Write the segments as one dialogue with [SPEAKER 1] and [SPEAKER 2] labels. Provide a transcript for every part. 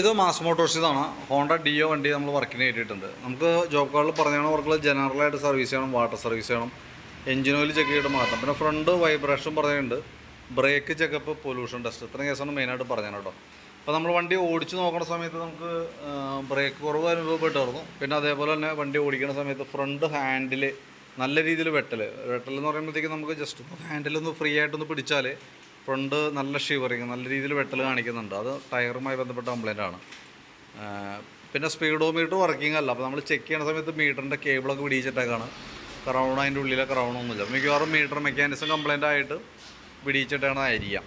[SPEAKER 1] ഇത് mass മോട്ടോഴ്സിതാണ്. Honda deo വണ്ടി നമ്മൾ വർക്കിന് കയറ്റിയിട്ടുണ്ട്. നമുക്ക് ജോബ് കാർഡിൽ പറഞ്ഞാൽ വർക്കുകൾ ജനറലായിട്ട് സർവീസ് ചെയ്യണം, വാട്ടർ സർവീസ് ചെയ്യണം, എഞ്ചിൻ ഓയിൽ ചെക്ക് ചെയ്തിട്ട് മാറ്റണം. പിന്നെ ഫ്രണ്ട് വൈബ്രേഷൻ പറഞ്ഞിട്ടുണ്ട്, ബ്രേക്ക് ചെക്കപ്പ്, പൊല്യൂഷൻ ടെസ്റ്റ്, ഇത്രയും കേസാണ് മെയിനായിട്ട് പറഞ്ഞത് കേട്ടോ. അപ്പോൾ നമ്മൾ വണ്ടി ഓടിച്ച് നോക്കുന്ന സമയത്ത് നമുക്ക് ബ്രേക്ക് കുറവ് അനുഭവപ്പെട്ടായിരുന്നു. പിന്നെ അതേപോലെ തന്നെ വണ്ടി ഓടിക്കുന്ന സമയത്ത് ഫ്രണ്ട് ഹാൻഡിൽ നല്ല രീതിയിൽ വെട്ടൽ എന്ന് പറയുമ്പോഴത്തേക്ക് നമുക്ക് ജസ്റ്റ് ഹാൻഡിലൊന്ന് ഫ്രീ ആയിട്ടൊന്ന് പിടിച്ചാൽ ഫ്രണ്ട് നല്ല ഷിവറിങ്, നല്ല രീതിയിൽ വെട്ടൽ കാണിക്കുന്നുണ്ട്. അത് ടയറുമായി ബന്ധപ്പെട്ട കംപ്ലൈൻ്റ് ആണ്. പിന്നെ സ്പീഡോമീറ്റർ വർക്കിംഗ് അല്ല. അപ്പോൾ നമ്മൾ ചെക്ക് ചെയ്യുന്ന സമയത്ത് മീറ്ററിൻ്റെ കേബിളൊക്കെ പിടിച്ചിട്ടേക്കാണ്. ക്രൗൺ അതിൻ്റെ ഉള്ളിലെ ക്രൗണൊന്നുമില്ല. മിക്കവാറും മീറ്റർ മെക്കാനിസം കംപ്ലൈൻ്റ് ആയിട്ട് പിടിച്ചിട്ടാണായിരിക്കാം.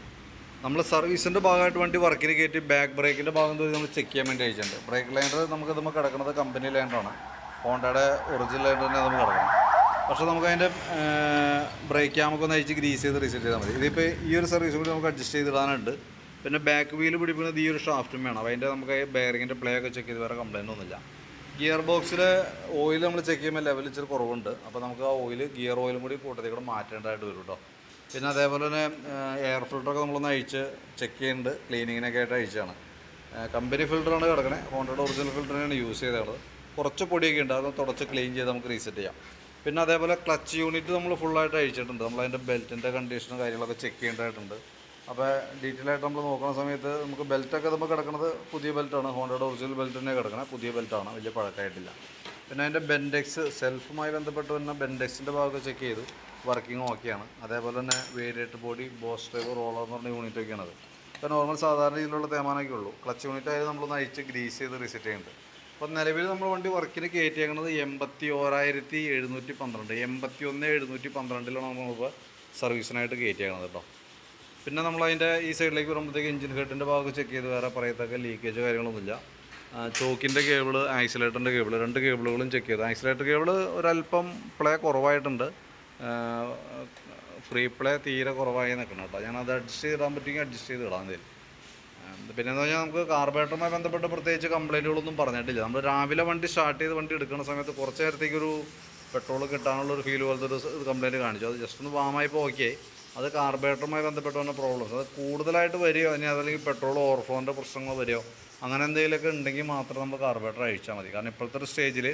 [SPEAKER 1] നമ്മൾ സർവീസിൻ്റെ ഭാഗമായിട്ട് വണ്ടി വർക്കിന് കയറ്റി ബാക്ക് ബ്രേക്കിൻ്റെ ഭാഗം തോന്നി നമ്മൾ ചെക്ക് ചെയ്യാൻ വേണ്ടി അയച്ചിട്ടുണ്ട്. ബ്രേക്ക് ലൈൻഡർ നമുക്ക് നമ്മൾ കിടക്കുന്നത് കമ്പനി ലൈൻഡറാണ്, ഹോണ്ടയുടെ ഒറിജിനൽ ലൈൻഡർ തന്നെ നമുക്ക് കിടക്കണം. പക്ഷേ നമുക്ക് അതിൻ്റെ ബ്രേക്ക് ക്യാമൊക്കെ അയച്ച് ഗ്രീസ് ചെയ്ത് റീസെറ്റ് ചെയ്താൽ മതി. ഇതിപ്പോൾ ഈ ഒരു സർവീസ് കൂടി നമുക്ക് അഡ്ജസ്റ്റ് ചെയ്തിടാനുണ്ട്. പിന്നെ ബാക്ക് വീൽ പിടിക്കുന്നത് ഈ ഒരു ഷാഫ്റ്റും വേണം. അതിൻ്റെ നമുക്ക് ബെയറിങ്ങിൻ്റെ പ്ലേ ഒക്കെ ചെക്ക് ചെയ്ത് വേറെ കംപ്ലൈൻ്റ് ഒന്നുമില്ല. ഗിയർ ബോക്സിലെ ഓയിൽ നമ്മൾ ചെക്ക് ചെയ്യുമ്പോൾ ലെവൽ ഇച്ചിരി കുറവുണ്ട്. അപ്പോൾ നമുക്ക് ആ ഓയിൽ, ഗിയർ ഓയിലും കൂടി കൂട്ടത്തിൽ കൂടെ മാറ്റേണ്ടതായിട്ട് വരും കേട്ടോ. പിന്നെ അതേപോലെ തന്നെ എയർ ഫിൽറ്ററൊക്കെ നമ്മളൊന്ന് അഴിച്ച് ചെക്ക് ചെയ്യുന്നുണ്ട്. ക്ലീനിങ്ങിനൊക്കെ ആയിട്ട് അഴിച്ചാണ്. കമ്പനി ഫിൽറ്ററാണ് കിടക്കണേ, ഹോണ്ടയുടെ ഒറിജിനൽ ഫിൽറ്ററിനാണ് യൂസ് ചെയ്തത്. കുറച്ച് പൊടിയൊക്കെ ഉണ്ട്, അത് തുടച്ച് ക്ലീൻ ചെയ്ത് നമുക്ക് റീസെറ്റ് ചെയ്യാം. പിന്നെ അതേപോലെ ക്ലച്ച് യൂണിറ്റ് നമ്മൾ ഫുള്ളായിട്ട് അഴിച്ചിട്ടുണ്ട്. നമ്മളതിൻ്റെ ബെൽറ്റിൻ്റെ കണ്ടീഷനും കാര്യങ്ങളൊക്കെ ചെക്ക് ചെയ്യേണ്ടതായിട്ടുണ്ട്. അപ്പോൾ ഡീറ്റെയിൽ ആയിട്ട് നമ്മൾ നോക്കുന്ന സമയത്ത് നമുക്ക് ബെൽറ്റൊക്കെ നമുക്ക് കിടക്കുന്നത് പുതിയ ബെൽറ്റാണ്, ഹോണ്ടയുടെ ഒറിജിനൽ ബെൽറ്റ് തന്നെ കിടക്കുന്നത്, പുതിയ ബെൽറ്റാണ്, വലിയ പഴക്കമായിട്ടില്ല. പിന്നെ അതിൻ്റെ ബെൻഡെക്സ്, സെൽഫുമായി ബന്ധപ്പെട്ട് തന്നെ ബെൻഡെക്സിൻ്റെ ഭാഗമൊക്കെ ചെക്ക് ചെയ്ത് വർക്കിംഗ് ഓക്കെയാണ്. അതേപോലെ തന്നെ variator body, boss drive, roller എന്ന് പറഞ്ഞ യൂണിറ്റൊക്കെയാണ്. അത് ഇപ്പോൾ നോർമൽ സാധാരണ രീതിയിലുള്ള തേമാനൊക്കെ ഉള്ളൂ. ക്ലച്ച് യൂണിറ്റ് ആയാലും നമ്മളൊന്ന് അഴിച്ച് ഗ്രീസ് ചെയ്ത് റീസെറ്റ് ചെയ്യുന്നുണ്ട്. അപ്പോൾ നിലവിൽ നമ്മൾ വണ്ടി വർക്കിന് കയറ്റിയേക്കുന്നത് 81,712, 81,712 നമ്മളിപ്പോൾ സർവീസിനായിട്ട് കയറ്റിയേക്കുന്നത് കേട്ടോ. പിന്നെ നമ്മളതിൻ്റെ ഈ സൈഡിലേക്ക് വരുമ്പോഴത്തേക്ക് എഞ്ചിൻ ഹെഡിൻ്റെ ഭാഗം ചെക്ക് ചെയ്ത് വേറെ പറയത്തക്ക ലീക്കേജ് കാര്യങ്ങളൊന്നുമില്ല. ചോക്കിൻ്റെ കേബിള്, ആക്സിലേറ്ററിൻ്റെ കേബിള്, രണ്ട് കേബിളുകളും ചെക്ക് ചെയ്തു. ആക്സിലേറ്റർ കേബിള് ഒരല്പം പ്ലേ കുറവായിട്ടുണ്ട്, ഫ്രീ പ്ലേ തീരെ കുറവായി നിൽക്കണം കേട്ടോ. ഞാനത് അഡ്ജസ്റ്റ് ചെയ്തിടാൻ പറ്റുമെങ്കിൽ അഡ്ജസ്റ്റ് ചെയ്ത് ഇടാൻ തരും. പിന്നെ എന്ന് പറഞ്ഞാൽ നമുക്ക് കാർബറേറ്ററുമായി ബന്ധപ്പെട്ട് പ്രത്യേകിച്ച് കംപ്ലൈൻറ്റുകളൊന്നും പറഞ്ഞിട്ടില്ല. നമ്മൾ രാവിലെ വണ്ടി സ്റ്റാർട്ട് ചെയ്ത് വണ്ടി എടുക്കുന്ന സമയത്ത് കുറച്ച് നേരത്തേക്കൊരു പെട്രോൾ കിട്ടാനുള്ളൊരു ഫീൽ പോലത്തെ ഒരു കംപ്ലൈൻറ്റ് കാണിച്ചു. അത് ജസ്റ്റ് ഒന്ന് വാമായിപ്പോൾ ഓക്കെ. അത് കാർബറേറ്ററുമായി ബന്ധപ്പെട്ട് വന്ന പ്രോബ്ലംസ്, അത് കൂടുതലായിട്ട് വരികയോ ഇനി അതല്ലെങ്കിൽ പെട്രോൾ ഓവർഫ്ലോൻ്റെ പ്രശ്നങ്ങൾ വരികയോ അങ്ങനെ എന്തെങ്കിലുമൊക്കെ ഉണ്ടെങ്കിൽ മാത്രം നമ്മൾ കാർബറേറ്റർ അഴിച്ചാൽ മതി. കാരണം ഇപ്പോഴത്തെ ഒരു സ്റ്റേജിൽ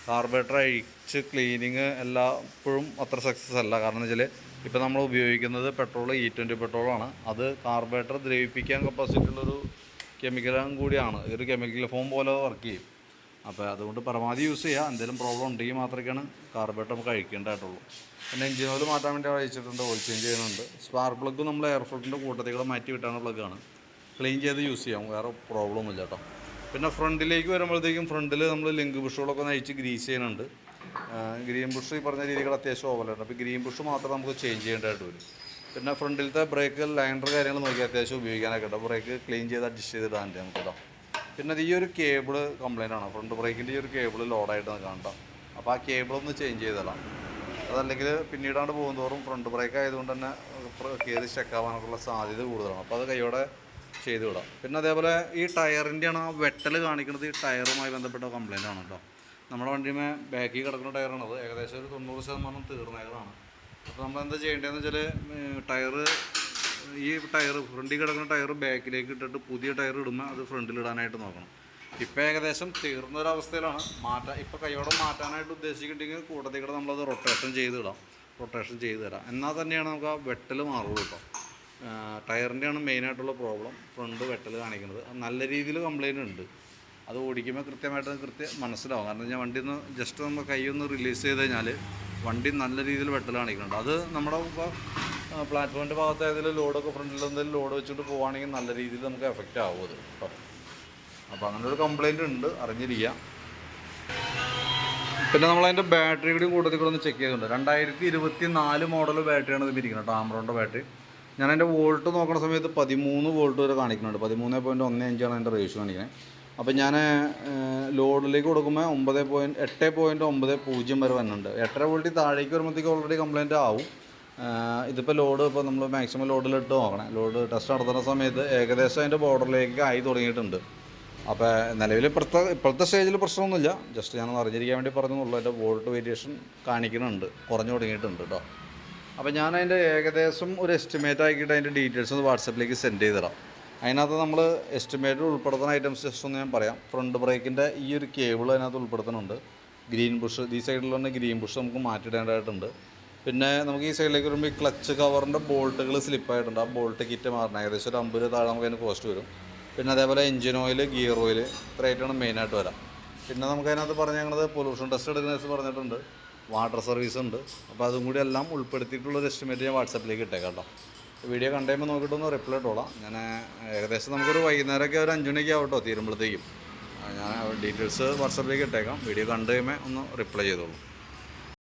[SPEAKER 1] കാർബറേറ്റർ അഴിച്ച് ക്ലീനിങ് എല്ലായ്പ്പോഴും അത്ര സക്സസ് അല്ല. കാരണം എന്ന് വെച്ചാൽ ഇപ്പോൾ നമ്മൾ ഉപയോഗിക്കുന്നത് പെട്രോൾ E20 പെട്രോളാണ്. അത് കാർബറേറ്റർ ദ്രവിപ്പിക്കാൻ കപ്പാസിറ്റി ഉള്ളൊരു കെമിക്കലും കൂടിയാണ്. ഒരു കെമിക്കൽ ഫോം പോലെ വർക്ക് ചെയ്യും. അപ്പോൾ അതുകൊണ്ട് പരമാവധി യൂസ് ചെയ്യുക. എന്തെങ്കിലും പ്രോബ്ലം ഉണ്ടെങ്കിൽ മാത്രമൊക്കെയാണ് കാർബറേറ്റർ നമുക്ക് അഴിക്കേണ്ടതായിട്ടുള്ളൂ. പിന്നെ എഞ്ചിൻ ഓയിൽ മാറ്റാൻ വേണ്ടി അഴിച്ചിട്ടുണ്ട്, ഓയിൽ ചേഞ്ച് ചെയ്യുന്നുണ്ട്. സ്പാർക്ക് പ്ലഗ് നമ്മൾ എയർ ഫിൽറ്ററിൻ്റെ കൂട്ടത്തിൽ കൂടെ മാറ്റി വിട്ടാണ് പ്ലഗ്ഗാണ്. ക്ലീൻ ചെയ്ത് യൂസ് ചെയ്യാം, വേറെ പ്രോബ്ലം ഒന്നുമില്ല കേട്ടോ. പിന്നെ ഫ്രണ്ടിലേക്ക് വരുമ്പോഴത്തേക്കും ഫ്രണ്ടിൽ നമ്മൾ ലിങ്ക് ബുഷുകളൊക്കെ ഒന്ന് അഴിച്ച് ഗ്രീസ് ചെയ്യുന്നുണ്ട്. ഗ്രീൻ ബുഷ് ഈ പറഞ്ഞ രീതികൾ അത്യാവശ്യം ഓവലുണ്ട്. അപ്പോൾ ഗ്രീൻ ബുഷ് മാത്രം നമുക്ക് ചേഞ്ച് ചെയ്യേണ്ടതായിട്ട് വരും. പിന്നെ ഫ്രണ്ടിലത്തെ ബ്രേക്ക് ലൈൻഡർ കാര്യങ്ങൾ നോക്കി അത്യാവശ്യം ഉപയോഗിക്കാനൊക്കെ കേട്ടോ. ബ്രേക്ക് ക്ലീൻ ചെയ്ത് അഡ്ജസ്റ്റ് ചെയ്തിടാൻ നമുക്ക് കേട്ടോ. പിന്നെ ഈ ഒരു കേബിള് കംപ്ലൈൻ്റ് ആണ്, ഫ്രണ്ട് ബ്രേക്കിൻ്റെ ഈ ഒരു കേബിൾ ലോഡായിട്ട് നിൽക്കാം കേട്ടോ. അപ്പോൾ ആ കേബിളൊന്ന് ചേഞ്ച് ചെയ്തിടാം. അതല്ലെങ്കിൽ പിന്നീടാണ്ട് പോകുന്തോറും ഫ്രണ്ട് ബ്രേക്ക് ആയതുകൊണ്ട് തന്നെ കയറി സ്റ്റക്കാവാനൊക്കെയുള്ള സാധ്യത കൂടുതലാണ്. അപ്പോൾ അത് കൈയോടെ ചെയ്ത് വിടാം. പിന്നെ അതേപോലെ ഈ ടയറിൻ്റെയാണ് ആ വെട്ടൽ കാണിക്കുന്നത്, ഈ ടയറുമായി ബന്ധപ്പെട്ട കംപ്ലൈൻ്റ് ആണ് കേട്ടോ. നമ്മുടെ വണ്ടിയുമേ ബാക്കിൽ കിടക്കുന്ന ടയറാണത്, ഏകദേശം ഒരു 90% തീർന്നേക്കതാണ്. അപ്പോൾ നമ്മൾ എന്താ ചെയ്യേണ്ടതെന്ന് വെച്ചാൽ ഈ ടയർ ഫ്രണ്ടിൽ കിടക്കുന്ന ടയർ ബാക്കിലേക്ക് ഇട്ടിട്ട് പുതിയ ടയർ ഇടുമ്പോൾ അത് ഫ്രണ്ടിലിടാനായിട്ട് നോക്കണം. ഇപ്പോൾ ഏകദേശം തീർന്നൊരവസ്ഥയിലാണ്. ഇപ്പോൾ കൈയോടെ മാറ്റാനായിട്ട് ഉദ്ദേശിക്കുന്നുണ്ടെങ്കിൽ കൂട്ടത്തിൽ കൂടെ നമ്മളത് റൊട്ടേഷൻ ചെയ്ത് തരാം. എന്നാൽ തന്നെയാണ് നമുക്ക് ആ വെട്ടൽ മാറുള്ളൂ കേട്ടോ. ടയറിൻ്റെയാണ് മെയിനായിട്ടുള്ള പ്രോബ്ലം, ഫ്രണ്ട് വെട്ടൽ കാണിക്കുന്നത്. നല്ല രീതിയിൽ കംപ്ലൈൻറ്റ് ഉണ്ട്. അത് ഓടിക്കുമ്പോൾ കൃത്യമായിട്ട് മനസ്സിലാവും. കാരണം ഞാൻ വണ്ടി ഒന്ന് ജസ്റ്റ് നമ്മൾ കൈ ഒന്ന് റിലീസ് ചെയ്ത് കഴിഞ്ഞാൽ വണ്ടി നല്ല രീതിയിൽ വെട്ടൽ കാണിക്കുന്നുണ്ട്. അത് നമ്മുടെ ഇപ്പോൾ പ്ലാറ്റ്ഫോമിൻ്റെ ഭാഗത്തായതിൽ ലോഡൊക്കെ ഫ്രണ്ടിൽ എന്തെങ്കിലും ലോഡ് വെച്ചിട്ട് പോവുകയാണെങ്കിൽ നല്ല രീതിയിൽ നമുക്ക് എഫക്റ്റ് ആവും അത് കേട്ടോ. അപ്പോൾ അങ്ങനെ ഒരു കംപ്ലൈൻറ്റ് ഉണ്ട്, അറിഞ്ഞിരിക്കുക. പിന്നെ നമ്മളതിൻ്റെ ബാറ്ററി കൂടി കൂട്ടത്തിൽ കൂടെ ഒന്ന് ചെക്ക് ചെയ്തിട്ടുണ്ട്. 2024 മോഡൽ ബാറ്ററിയാണ് ഇത് ഇരിക്കുന്നത്, ടാമറോണിൻ്റെ ബാറ്ററി. ഞാൻ അതിൻ്റെ വോൾട്ട് നോക്കുന്ന സമയത്ത് 13 വോൾട്ട് വരെ കാണിക്കുന്നുണ്ട്. 13.15 അതിൻ്റെ റേഷ്യോ കാണിക്കുന്നത്. അപ്പോൾ ഞാൻ ലോഡിലേക്ക് കൊടുക്കുമ്പോൾ 8.90 വരെ വന്നുണ്ട്. 8.5 വോൾട്ട് താഴേക്ക് വരുമ്പോഴത്തേക്ക് ഓൾറെഡി കംപ്ലൈൻറ്റ് ആവും. ഇതിപ്പോൾ ലോഡ് ഇപ്പോൾ നമ്മൾ മാക്സിമം ലോഡിലിട്ട് നോക്കണം. ലോഡ് ടെസ്റ്റ് നടത്തുന്ന സമയത്ത് ഏകദേശം അതിൻ്റെ ബോർഡറിലേക്ക് ആയി തുടങ്ങിയിട്ടുണ്ട്. അപ്പോൾ നിലവിൽ ഇപ്പോഴത്തെ സ്റ്റേജിൽ പ്രശ്നമൊന്നുമില്ല. ജസ്റ്റ് ഞാനൊന്ന് അറിഞ്ഞിരിക്കാൻ വേണ്ടി പറഞ്ഞുള്ളൂ. അതിൻ്റെ വോൾട്ട് വേരിയേഷൻ കാണിക്കുന്നുണ്ട്, കുറഞ്ഞു തുടങ്ങിയിട്ടുണ്ട് കേട്ടോ. അപ്പോൾ ഞാൻ അതിൻ്റെ ഏകദേശം ഒരു എസ്റ്റിമേറ്റ് ആക്കിയിട്ട് അതിൻ്റെ ഡീറ്റെയിൽസ് ഒന്ന് വാട്സപ്പിലേക്ക് സെൻഡ് ചെയ്ത് തരാം. അതിനകത്ത് നമ്മൾ എസ്റ്റിമേറ്റ് ഉൾപ്പെടുത്തുന്ന ഐറ്റംസ് ജസ്റ്റ് ഒന്ന് ഞാൻ പറയാം. ഫ്രണ്ട് ബ്രേക്കിൻ്റെ ഈ ഒരു കേബിൾ അതിനകത്ത് ഉൾപ്പെടുത്തുന്നുണ്ട്. ഗ്രീൻ ബുഷ്, ഈ സൈഡിൽ തന്നെ ഗ്രീൻ ബുഷ് നമുക്ക് മാറ്റിയിടേണ്ടതായിട്ടുണ്ട്. പിന്നെ നമുക്ക് ഈ സൈഡിലേക്ക് വരുമ്പോൾ ഈ ക്ലച്ച് കവറിൻ്റെ ബോൾട്ടുകൾ സ്ലിപ്പായിട്ടുണ്ട്. ആ ബോൾട്ട് കിറ്റ് മാറണം. ഏകദേശം ഒരു 50 താഴെ നമുക്ക് അതിന് കോസ്റ്റ് വരും. പിന്നെ അതേപോലെ എഞ്ചിൻ ഓയിൽ, ഗിയർ ഓയിൽ, ഇത്രയായിട്ടാണ് മെയിനായിട്ട് വരാം. പിന്നെ നമുക്ക് അതിനകത്ത് പറഞ്ഞത് പൊല്യൂഷൻ ടെസ്റ്റ് എടുക്കുന്ന പറഞ്ഞിട്ടുണ്ട്, വാട്ടർ സർവീസ് ഉണ്ട്. അപ്പോൾ അതും കൂടി എല്ലാം ഉൾപ്പെടുത്തിയിട്ടുള്ളൊരു എസ്റ്റിമേറ്റ് ഞാൻ വാട്സാപ്പിലേക്ക് ഇട്ടേക്കാം കേട്ടോ. വീഡിയോ കണ്ടുകഴിയുമ്പോൾ നോക്കിയിട്ടൊന്ന് റിപ്ലൈ ഇട്ടോളാം. ഞാൻ ഏകദേശം നമുക്കൊരു വൈകുന്നേരമൊക്കെ ഒരു 5 മണിയൊക്കെ ആവട്ടോ തീരുമ്പോഴത്തേക്കും. ഞാൻ ഡീറ്റെയിൽസ് വാട്സാപ്പിലേക്ക് ഇട്ടേക്കാം. വീഡിയോ കണ്ടു കഴിയുമ്പോൾ ഒന്ന് റിപ്ലൈ ചെയ്തോളൂ.